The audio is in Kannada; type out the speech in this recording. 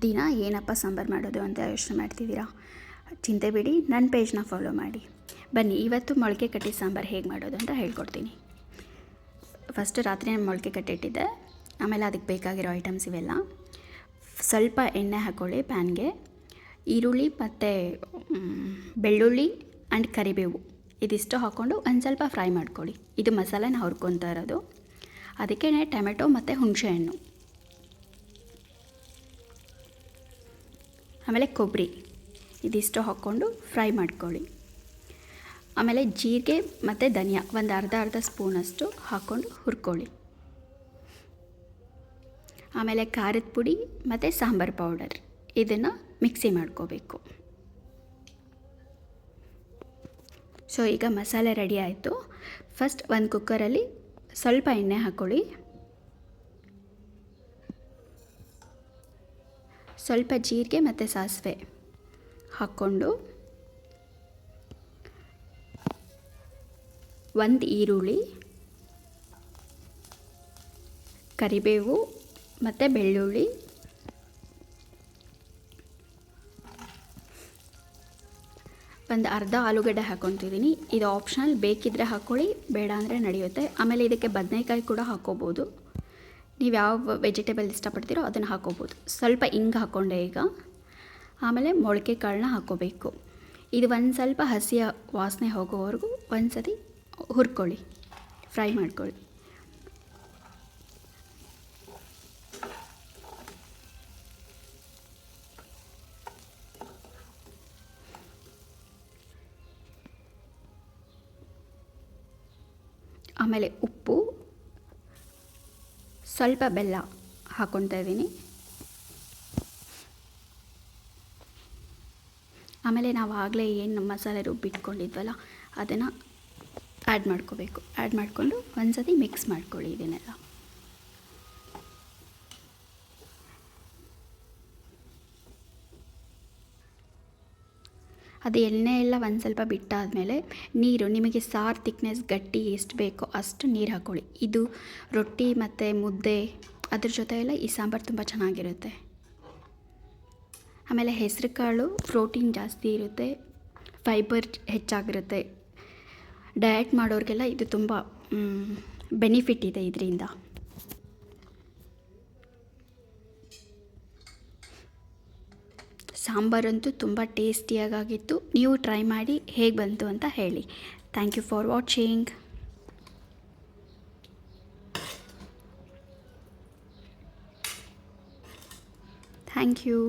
ದಿನ ಏನಪ್ಪ ಸಾಂಬಾರು ಮಾಡೋದು ಅಂತ ಯೋಚನೆ ಮಾಡ್ತಿದ್ದೀರಾ? ಚಿಂತೆ ಬಿಡಿ, ನನ್ನ ಪೇಜ್ನ ಫಾಲೋ ಮಾಡಿ. ಬನ್ನಿ, ಇವತ್ತು ಮೊಳಕೆ ಕಟ್ಟಿ ಸಾಂಬಾರು ಹೇಗೆ ಮಾಡೋದು ಅಂತ ಹೇಳ್ಕೊಡ್ತೀನಿ. ಫಸ್ಟ್ ರಾತ್ರಿ ನಾನು ಮೊಳಕೆ ಕಟ್ಟಿಟ್ಟಿದ್ದೆ. ಆಮೇಲೆ ಅದಕ್ಕೆ ಬೇಕಾಗಿರೋ ಐಟಮ್ಸ್ ಇವೆಲ್ಲ. ಸ್ವಲ್ಪ ಎಣ್ಣೆ ಹಾಕ್ಕೊಳ್ಳಿ ಪ್ಯಾನ್ಗೆ. ಈರುಳ್ಳಿ ಮತ್ತು ಬೆಳ್ಳುಳ್ಳಿ ಆ್ಯಂಡ್ ಕರಿಬೇವು ಇದಿಷ್ಟು ಹಾಕ್ಕೊಂಡು ಒಂದು ಸ್ವಲ್ಪ ಫ್ರೈ ಮಾಡ್ಕೊಳ್ಳಿ. ಇದು ಮಸಾಲೆನ ಹುರ್ಕೊತಾ ಇರೋದು. ಅದಕ್ಕೆ ಟೊಮೆಟೊ ಮತ್ತು ಹುಣಸೆಹಣ್ಣು, ಆಮೇಲೆ ಕೊಬ್ಬರಿ ಇದಿಷ್ಟು ಹಾಕ್ಕೊಂಡು ಫ್ರೈ ಮಾಡ್ಕೊಳ್ಳಿ. ಆಮೇಲೆ ಜೀರಿಗೆ ಮತ್ತು ಧನಿಯಾ ಒಂದು ಅರ್ಧ ಸ್ಪೂನಷ್ಟು ಹಾಕ್ಕೊಂಡು ಹುರ್ಕೊಳ್ಳಿ. ಆಮೇಲೆ ಖಾರದ ಪುಡಿ ಮತ್ತು ಸಾಂಬಾರು ಪೌಡರ್ ಇದನ್ನು ಮಿಕ್ಸಿ ಮಾಡ್ಕೋಬೇಕು. ಸೊ ಈಗ ಮಸಾಲೆ ರೆಡಿ ಆಯಿತು. ಫಸ್ಟ್ ಒಂದು ಕುಕ್ಕರಲ್ಲಿ ಸ್ವಲ್ಪ ಎಣ್ಣೆ ಹಾಕ್ಕೊಳ್ಳಿ. ಸ್ವಲ್ಪ ಜೀರಿಗೆ ಮತ್ತು ಸಾಸಿವೆ ಹಾಕ್ಕೊಂಡು ಒಂದು ಈರುಳ್ಳಿ, ಕರಿಬೇವು ಮತ್ತು ಬೆಳ್ಳುಳ್ಳಿ, ಒಂದು ಅರ್ಧ ಆಲೂಗಡ್ಡೆ ಹಾಕ್ಕೊತಿದ್ದೀನಿ. ಇದು ಆಪ್ಷನಲ್, ಬೇಕಿದ್ದರೆ ಹಾಕ್ಕೊಳ್ಳಿ, ಬೇಡ ಅಂದರೆ ನಡೆಯುತ್ತೆ. ಆಮೇಲೆ ಇದಕ್ಕೆ ಬದನೆಕಾಯಿ ಕೂಡ ಹಾಕ್ಕೋಬೋದು. ನೀವು ಯಾವ ವೆಜಿಟೇಬಲ್ ಇಷ್ಟಪಡ್ತೀರೋ ಅದನ್ನು ಹಾಕ್ಕೋಬೋದು. ಸ್ವಲ್ಪ ಹಿಂಗೆ ಹಾಕ್ಕೊಂಡೆ ಈಗ. ಆಮೇಲೆ ಮೊಳಕೆ ಕಾಳನ್ನ ಹಾಕ್ಕೋಬೇಕು. ಇದು ಒಂದು ಸ್ವಲ್ಪ ಹಸಿಯ ವಾಸನೆ ಹೋಗೋವರೆಗೂ ಒಂದು ಸತಿ ಹುರ್ಕೊಳ್ಳಿ, ಫ್ರೈ ಮಾಡ್ಕೊಳ್ಳಿ. ಆಮೇಲೆ ಉಪ್ಪು, ಸ್ವಲ್ಪ ಬೆಲ್ಲ ಹಾಕ್ಕೊತಾ ಇದ್ದೀನಿ. ಆಮೇಲೆ ನಾವು ಆಗಲೇ ಏನು ಮಸಾಲೆ ರುಬ್ಬಿಟ್ಕೊಂಡಿದ್ವಲ್ಲ ಅದನ್ನು ಆ್ಯಡ್ ಮಾಡ್ಕೋಬೇಕು. ಆ್ಯಡ್ ಮಾಡಿಕೊಂಡು ಒಂದು ಸತಿ ಮಿಕ್ಸ್ ಮಾಡ್ಕೊಳ್ಳಿ ಇದನ್ನೆಲ್ಲ. ಅದು ಎಣ್ಣೆ ಎಲ್ಲ ಒಂದು ಸ್ವಲ್ಪ ಬಿಟ್ಟಾದಮೇಲೆ ನೀರು, ನಿಮಗೆ ಸಾರು ತಿಕ್ನೆಸ್ ಗಟ್ಟಿ ಎಷ್ಟು ಬೇಕೋ ಅಷ್ಟು ನೀರು ಹಾಕ್ಕೊಳ್ಳಿ. ಇದು ರೊಟ್ಟಿ ಮತ್ತು ಮುದ್ದೆ ಅದ್ರ ಜೊತೆ ಎಲ್ಲ ಈ ಸಾಂಬಾರು ತುಂಬ ಚೆನ್ನಾಗಿರುತ್ತೆ. ಆಮೇಲೆ ಹೆಸರು ಕಾಳು ಪ್ರೋಟೀನ್ ಜಾಸ್ತಿ ಇರುತ್ತೆ, ಫೈಬರ್ ಹೆಚ್ಚಾಗಿರುತ್ತೆ. ಡಯಟ್ ಮಾಡೋರಿಗೆಲ್ಲ ಇದು ತುಂಬ ಬೆನಿಫಿಟ್ ಇದೆ ಇದರಿಂದ. ಸಾಂಬಾರಂತೂ ತುಂಬ ಟೇಸ್ಟಿಯಾಗಿತ್ತು. ನೀವು ಟ್ರೈ ಮಾಡಿ ಹೇಗೆ ಬಂತು ಅಂತ ಹೇಳಿ. Thank you for watching. Thank you.